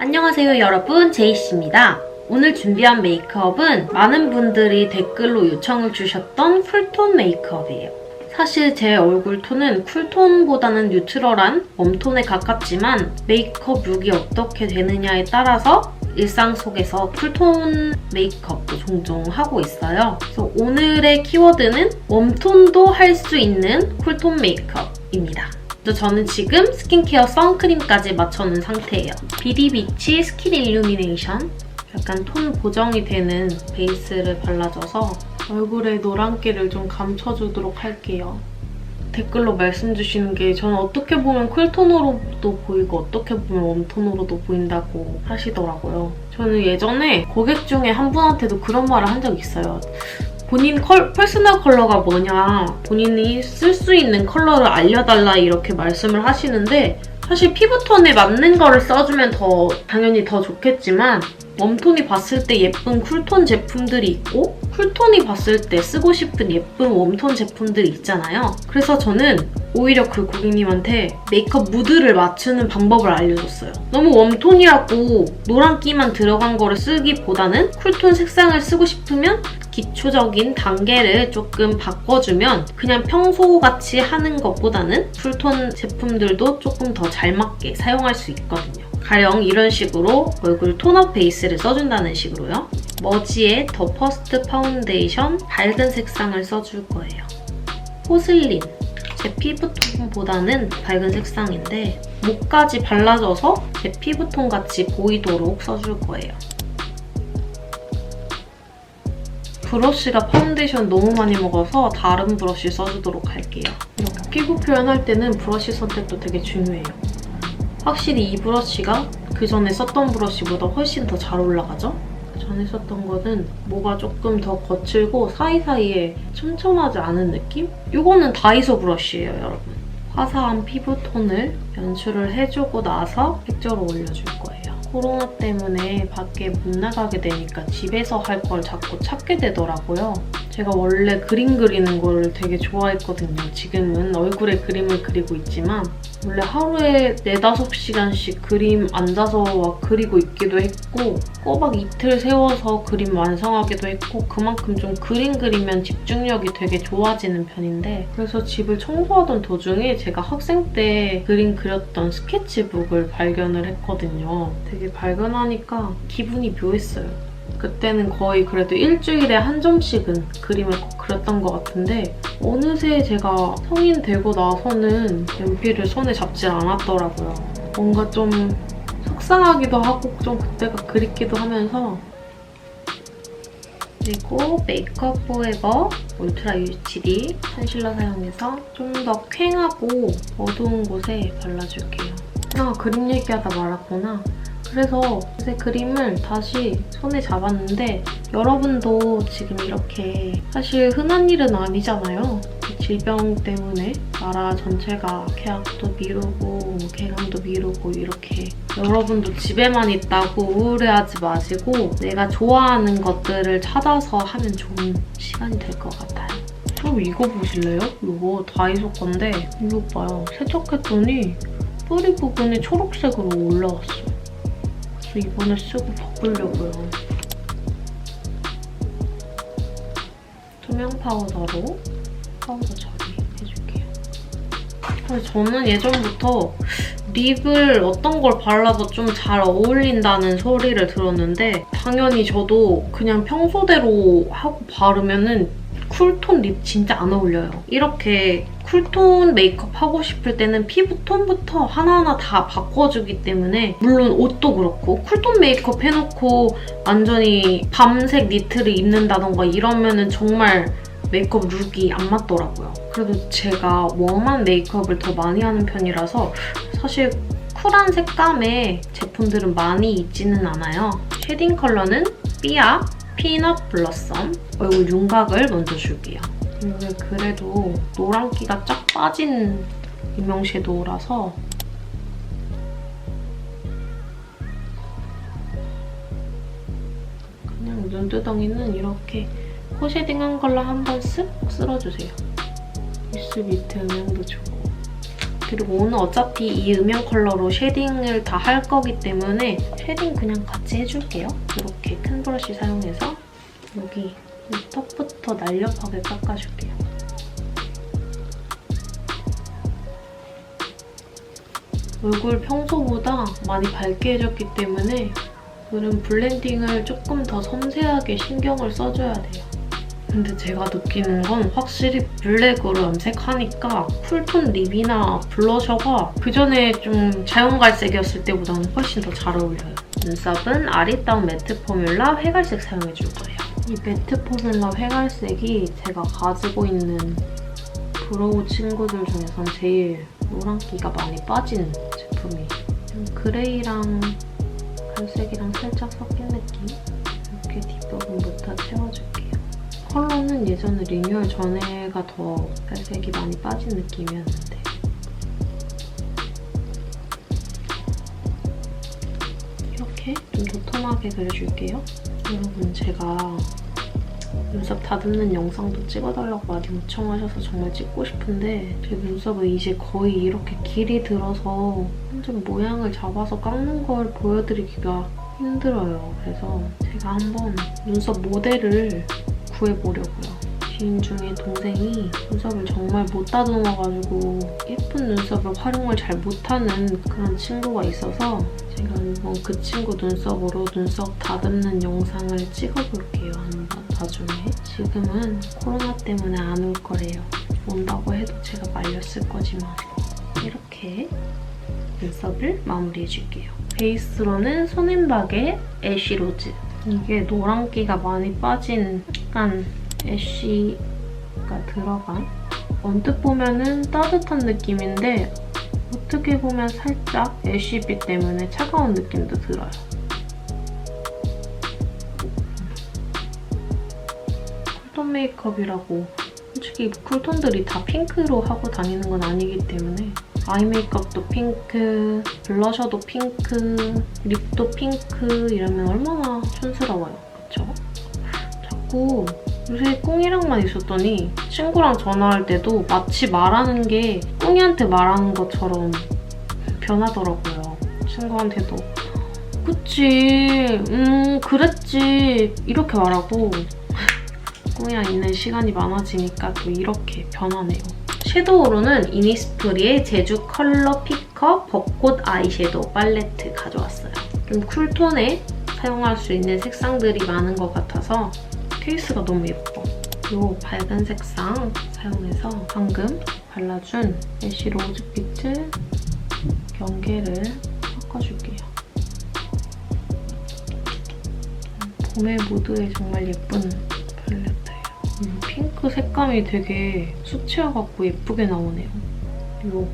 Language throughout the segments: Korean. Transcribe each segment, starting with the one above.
안녕하세요 여러분, 제이씨입니다. 오늘 준비한 메이크업은 많은 분들이 댓글로 요청을 주셨던 쿨톤 메이크업이에요. 사실 제 얼굴 톤은 쿨톤보다는 뉴트럴한 웜톤에 가깝지만 메이크업 룩이 어떻게 되느냐에 따라서 일상 속에서 쿨톤 메이크업도 종종 하고 있어요. 그래서 오늘의 키워드는 웜톤도 할 수 있는 쿨톤 메이크업입니다. 저는 지금 스킨케어 선크림까지 맞춰놓은 상태예요. 비디비치 스킨 일루미네이션, 약간 톤 보정이 되는 베이스를 발라줘서 얼굴에 노란기를 좀 감춰주도록 할게요. 댓글로 말씀 주시는 게 저는 어떻게 보면 쿨톤으로도 보이고 어떻게 보면 웜톤으로도 보인다고 하시더라고요. 저는 예전에 고객 중에 한 분한테도 그런 말을 한 적이 있어요. 본인 퍼스널 컬러가 뭐냐, 본인이 쓸 수 있는 컬러를 알려달라 이렇게 말씀을 하시는데 사실 피부톤에 맞는 거를 써주면 당연히 더 좋겠지만 웜톤이 봤을 때 예쁜 쿨톤 제품들이 있고 쿨톤이 봤을 때 쓰고 싶은 예쁜 웜톤 제품들이 있잖아요. 그래서 저는 오히려 그 고객님한테 메이크업 무드를 맞추는 방법을 알려줬어요. 너무 웜톤이라고 노란기만 들어간 거를 쓰기보다는 쿨톤 색상을 쓰고 싶으면 기초적인 단계를 조금 바꿔주면 그냥 평소같이 하는 것보다는 쿨톤 제품들도 조금 더 잘 맞게 사용할 수 있거든요. 가령 이런 식으로 얼굴 톤업 베이스를 써준다는 식으로요. 머지의 더 퍼스트 파운데이션 밝은 색상을 써줄 거예요. 포슬린, 제 피부톤보다는 밝은 색상인데 목까지 발라줘서 제 피부톤 같이 보이도록 써줄 거예요. 브러쉬가 파운데이션 너무 많이 먹어서 다른 브러쉬 써주도록 할게요. 이렇게 피부 표현할 때는 브러쉬 선택도 되게 중요해요. 확실히 이 브러쉬가 그 전에 썼던 브러쉬보다 훨씬 더 잘 올라가죠? 그 전에 썼던 거는 뭐가 조금 더 거칠고 사이사이에 촘촘하지 않은 느낌? 이거는 다이소 브러쉬예요, 여러분. 화사한 피부톤을 연출을 해주고 나서 픽저로 올려줄 거예요. 코로나 때문에 밖에 못 나가게 되니까 집에서 할 걸 자꾸 찾게 되더라고요. 제가 원래 그림 그리는 걸 되게 좋아했거든요. 지금은 얼굴에 그림을 그리고 있지만 원래 하루에 4~5시간씩 그림 앉아서 막 그리고 있기도 했고 꼬박 이틀 세워서 그림 완성하기도 했고 그만큼 좀 그림 그리면 집중력이 되게 좋아지는 편인데 그래서 집을 청소하던 도중에 제가 학생 때 그림 그렸던 스케치북을 발견을 했거든요. 되게 발견하니까 기분이 묘했어요. 그때는 거의 그래도 일주일에 한 점씩은 그림을 꼭 그렸던 것 같은데 어느새 제가 성인 되고 나서는 연필을 손에 잡질 않았더라고요. 뭔가 좀 속상하기도 하고 좀 그때가 그립기도 하면서 그리고 메이크업 포에버 울트라 UHD 컨실러 사용해서 좀 더 퀭하고 어두운 곳에 발라줄게요. 그림 얘기하다 말았구나. 그래서 요새 그림을 다시 손에 잡았는데 여러분도 지금 이렇게 사실 흔한 일은 아니잖아요. 질병 때문에 나라 전체가 계약도 미루고 개강도 미루고 이렇게 여러분도 집에만 있다고 우울해하지 마시고 내가 좋아하는 것들을 찾아서 하면 좋은 시간이 될 것 같아요. 그럼 이거 보실래요? 이거 다이소 건데 이거 봐요. 세척했더니 뿌리 부분이 초록색으로 올라왔어요. 이번에 쓰고 바꾸려고요. 투명 파우더로 파우더 처리해줄게요. 저는 예전부터 립을 어떤 걸 발라도 좀 잘 어울린다는 소리를 들었는데 당연히 저도 그냥 평소대로 하고 바르면은 쿨톤 립 진짜 안 어울려요. 이렇게 쿨톤 메이크업 하고 싶을 때는 피부톤부터 하나하나 다 바꿔주기 때문에 물론 옷도 그렇고 쿨톤 메이크업 해놓고 완전히 밤색 니트를 입는다던가 이러면은 정말 메이크업 룩이 안 맞더라고요. 그래도 제가 웜한 메이크업을 더 많이 하는 편이라서 사실 쿨한 색감의 제품들은 많이 있지는 않아요. 쉐딩 컬러는 삐아 피넛 블러썸 얼굴 윤곽을 먼저 줄게요. 이게 그래도 노란기가 쫙 빠진 유명 섀도우라서 그냥 눈두덩이는 이렇게 코 쉐딩한 걸로 한번 쓱 쓸어주세요. 입술 밑에 음영도 주고 그리고 오늘 어차피 이 음영 컬러로 쉐딩을 다 할 거기 때문에 쉐딩 그냥 같이 해줄게요. 이렇게 큰 브러쉬 사용해서 여기 이 턱부터 날렵하게 깎아줄게요. 얼굴 평소보다 많이 밝게 해줬기 때문에 오늘은 블렌딩을 조금 더 섬세하게 신경을 써줘야 돼요. 근데 제가 느끼는 건 확실히 블랙으로 염색하니까 쿨톤 립이나 블러셔가 그전에 좀 자연갈색이었을 때보다는 훨씬 더 잘 어울려요. 눈썹은 아리따운 매트 포뮬라 회갈색 사용해줄 거예요. 이 매트 포뮬라 회갈색이 제가 가지고 있는 브로우 친구들 중에선 제일 노란기가 많이 빠진 제품이에요. 그레이랑 갈색이랑 살짝 섞인 느낌? 이렇게 뒷부분부터 채워줄게요. 컬러는 예전에 리뉴얼 전에가 더 갈색이 많이 빠진 느낌이었는데 이렇게 좀 도톰하게 그려줄게요. 여러분 제가 눈썹 다듬는 영상도 찍어달라고 많이 요청하셔서 정말 찍고 싶은데 제 눈썹을 이제 거의 이렇게 길이 들어서 완전 모양을 잡아서 깎는 걸 보여드리기가 힘들어요. 그래서 제가 한번 눈썹 모델을 구해보려고요. 지인 중에 동생이 눈썹을 정말 못 다듬어가지고 예쁜 눈썹을 활용을 잘 못하는 그런 친구가 있어서 제가 한번 그 친구 눈썹으로 눈썹 다듬는 영상을 찍어볼게요. 한번 나중에. 지금은 코로나 때문에 안 올 거래요. 온다고 해도 제가 말렸을 거지만 이렇게 눈썹을 마무리해줄게요. 베이스로는 손앤박의 애쉬로즈. 이게 노란기가 많이 빠진 약간 애쉬가 들어간 언뜻 보면은 따뜻한 느낌인데 어떻게 보면 살짝 애쉬빛 때문에 차가운 느낌도 들어요. 쿨톤 메이크업이라고 솔직히 쿨톤들이 다 핑크로 하고 다니는 건 아니기 때문에 아이 메이크업도 핑크, 블러셔도 핑크, 립도 핑크 이러면 얼마나 촌스러워요. 그쵸? 자꾸 요새 꿍이랑만 있었더니 친구랑 전화할 때도 마치 말하는 게 꿍이한테 말하는 것처럼 변하더라고요. 친구한테도 그치, 그랬지 이렇게 말하고 꿍이랑 있는 시간이 많아지니까 또 이렇게 변하네요. 섀도우로는 이니스프리의 제주 컬러 픽업 벚꽃 아이섀도우 팔레트 가져왔어요. 좀 쿨톤에 사용할 수 있는 색상들이 많은 것 같아서 케이스가 너무 예뻐. 이 밝은 색상 사용해서 방금 발라준 애쉬 로즈빛을 경계를 섞어줄게요. 봄의 무드에 정말 예쁜 팔레트예요. 핑크 색감이 되게 수채화같고 예쁘게 나오네요. 이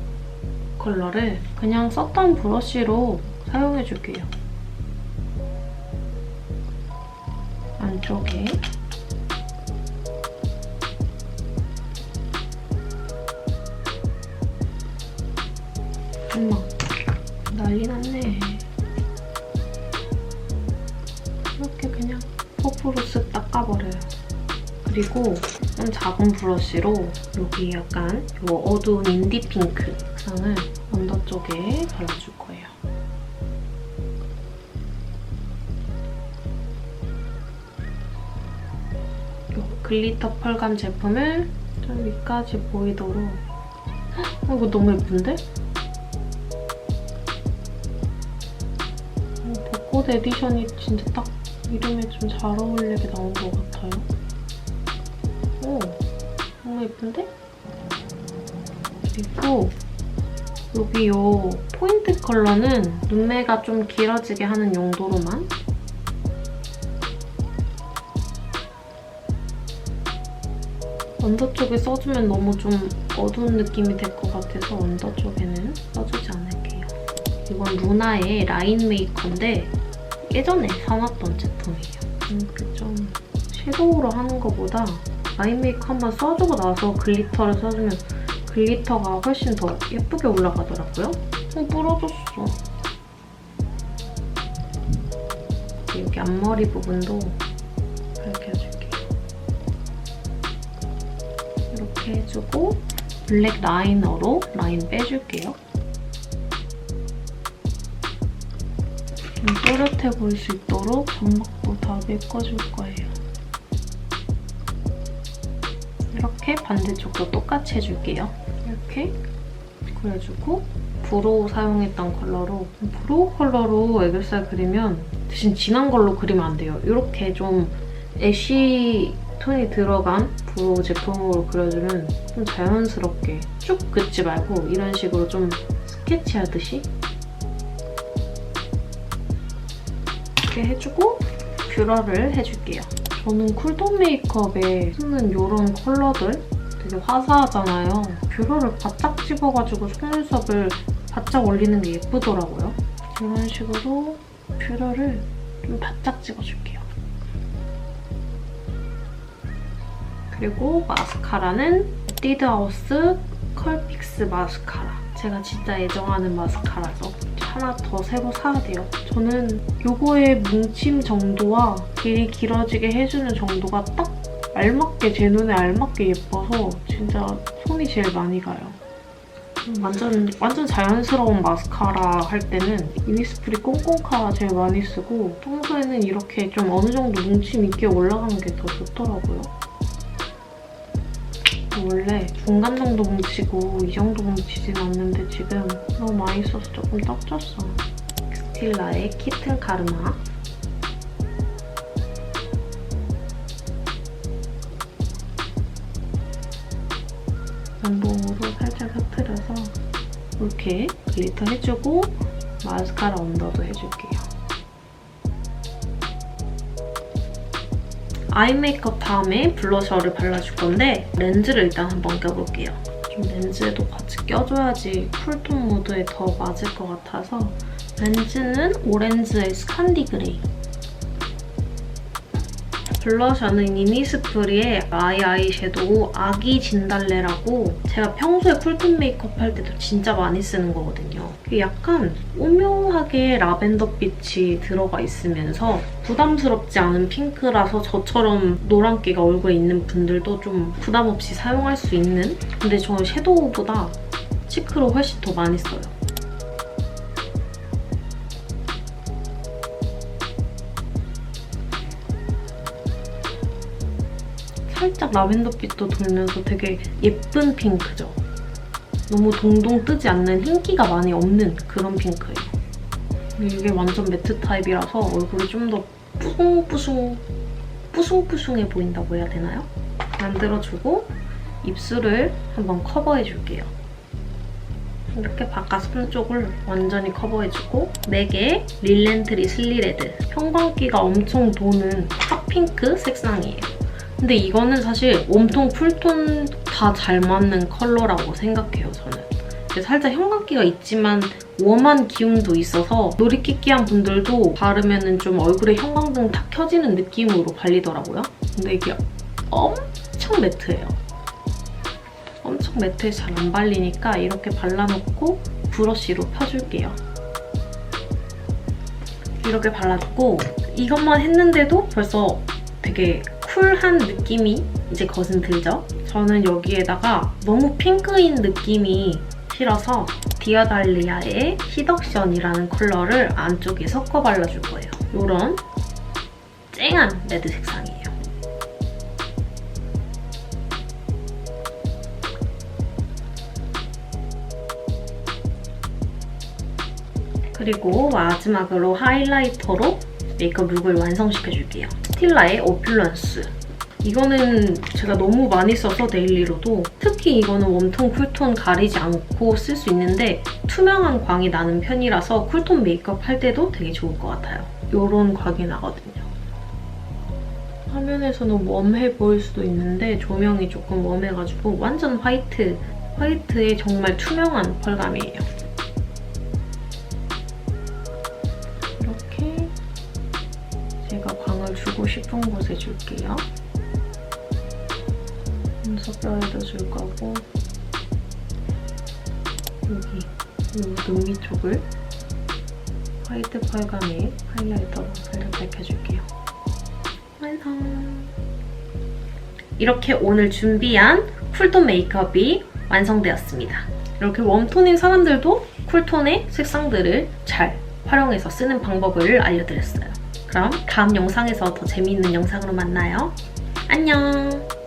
컬러를 그냥 썼던 브러쉬로 사용해줄게요. 안쪽에 엄마 난리 났네. 이렇게 그냥 퍼프로 쓱 닦아버려요. 그리고 좀 작은 브러쉬로 여기 약간 이 어두운 인디 핑크 색상을 언더 쪽에 발라줄 거예요. 이 글리터 펄감 제품을 좀 위까지 보이도록 이거 너무 예쁜데? 벚꽃 에디션이 진짜 딱 이름에 좀 잘 어울리게 나온 것 같아요. 오, 너무 예쁜데? 그리고 여기 이 포인트 컬러는 눈매가 좀 길어지게 하는 용도로만 언더 쪽에 써주면 너무 좀 어두운 느낌이 될 것 같아서 언더 쪽에는 써주지 않을게요. 이건 루나의 라인 메이커인데 예전에 사놨던 제품이에요. 좀 섀도우로 하는 것보다 라인 메이커 한번 써주고 나서 글리터를 써주면 글리터가 훨씬 더 예쁘게 올라가더라고요. 부러졌어. 여기 앞머리 부분도 밝혀줄게요. 이렇게 해주고 블랙 라이너로 라인 빼줄게요. 좀 또렷해 보일 수 있도록 점막도 다 메꿔줄 거예요. 이렇게 반대쪽도 똑같이 해줄게요. 이렇게 그려주고 브로우 사용했던 컬러로 브로우 컬러로 애교살 그리면 대신 진한 걸로 그리면 안 돼요. 이렇게 좀 애쉬 톤이 들어간 브로우 제품으로 그려주면 좀 자연스럽게 쭉 긋지 말고 이런 식으로 좀 스케치하듯이 이렇게 해주고 뷰러를 해줄게요. 저는 쿨톤 메이크업에 쓰는 이런 컬러들 되게 화사하잖아요. 뷰러를 바짝 집어가지고 속눈썹을 바짝 올리는 게 예쁘더라고요. 이런 식으로 뷰러를 좀 바짝 찍어줄게요. 그리고 마스카라는 에뛰드하우스 컬픽스 마스카라. 제가 진짜 애정하는 마스카라죠. 하나 더 새로 사야 돼요. 저는 이거의 뭉침 정도와 길이 길어지게 해주는 정도가 딱 알맞게, 제 눈에 알맞게 예뻐서 진짜 손이 제일 많이 가요. 완전 자연스러운 마스카라 할 때는 이니스프리 꽁꽁카 제일 많이 쓰고 평소에는 이렇게 좀 어느 정도 뭉침 있게 올라가는 게 더 좋더라고요. 원래 중간 정도 뭉치고 이 정도 뭉치진 않는데 지금 너무 많이 써서 조금 떡졌어. 스틸라의 키튼 카르마. 면봉으로 살짝 흩트려서 이렇게 글리터 해주고 마스카라 언더도 해줄게요. 아이 메이크업 다음에 블러셔를 발라줄 건데 렌즈를 일단 한번 껴볼게요. 좀 렌즈에도 같이 껴줘야지 쿨톤 무드에 더 맞을 것 같아서 렌즈는 오렌즈의 스칸디 그레이. 블러셔는 이니스프리의 아이섀도우 아기 진달래라고 제가 평소에 쿨톤 메이크업 할 때도 진짜 많이 쓰는 거거든요. 약간 오묘하게 라벤더빛이 들어가 있으면서 부담스럽지 않은 핑크라서 저처럼 노란기가 얼굴에 있는 분들도 좀 부담 없이 사용할 수 있는, 근데 저는 섀도우보다 치크로 훨씬 더 많이 써요. 살짝 라벤더빛도 돌면서 되게 예쁜 핑크죠. 너무 동동 뜨지 않는 흰기가 많이 없는 그런 핑크예요. 이게 완전 매트 타입이라서 얼굴이 좀 더 뿌숭뿌숭해 보인다고 해야 되나요? 만들어주고 입술을 한번 커버해줄게요. 이렇게 바깥손 쪽을 완전히 커버해주고 맥의 릴렌트리 슬리레드. 형광기가 엄청 도는 핫핑크 색상이에요. 근데 이거는 사실 웜톤, 쿨톤 다 잘 맞는 컬러라고 생각해요, 저는. 살짝 형광기가 있지만 웜한 기운도 있어서 노리끼끼한 분들도 바르면 좀 얼굴에 형광등 탁 켜지는 느낌으로 발리더라고요. 근데 이게 엄청 매트해요. 엄청 매트해서 잘 안 발리니까 이렇게 발라놓고 브러쉬로 펴줄게요. 이렇게 발라주고 이것만 했는데도 벌써 되게 쿨한 느낌이 이제 겉은 들죠? 저는 여기에다가 너무 핑크인 느낌이 싫어서 디아달리아의 시덕션이라는 컬러를 안쪽에 섞어 발라줄 거예요. 이런 쨍한 레드 색상이에요. 그리고 마지막으로 하이라이터로 메이크업 룩을 완성시켜줄게요. 스틸라의 오퓰런스. 이거는 제가 너무 많이 써서 데일리로도, 특히 이거는 웜톤, 쿨톤 가리지 않고 쓸 수 있는데 투명한 광이 나는 편이라서 쿨톤 메이크업 할 때도 되게 좋을 것 같아요. 이런 광이 나거든요. 화면에서는 웜해 보일 수도 있는데 조명이 조금 웜해가지고 완전 화이트에 정말 투명한 펄감이에요. 이렇게 제가 광을 주고 싶은 곳에 줄게요. 눈썹뼈에도 줄 거고 여기 눈 위쪽을 화이트 펄감에 하이라이터로 살짝 밝혀줄게요. 완성! 이렇게 오늘 준비한 쿨톤 메이크업이 완성되었습니다. 이렇게 웜톤인 사람들도 쿨톤의 색상들을 잘 활용해서 쓰는 방법을 알려드렸어요. 그럼 다음 영상에서 더 재미있는 영상으로 만나요. 안녕!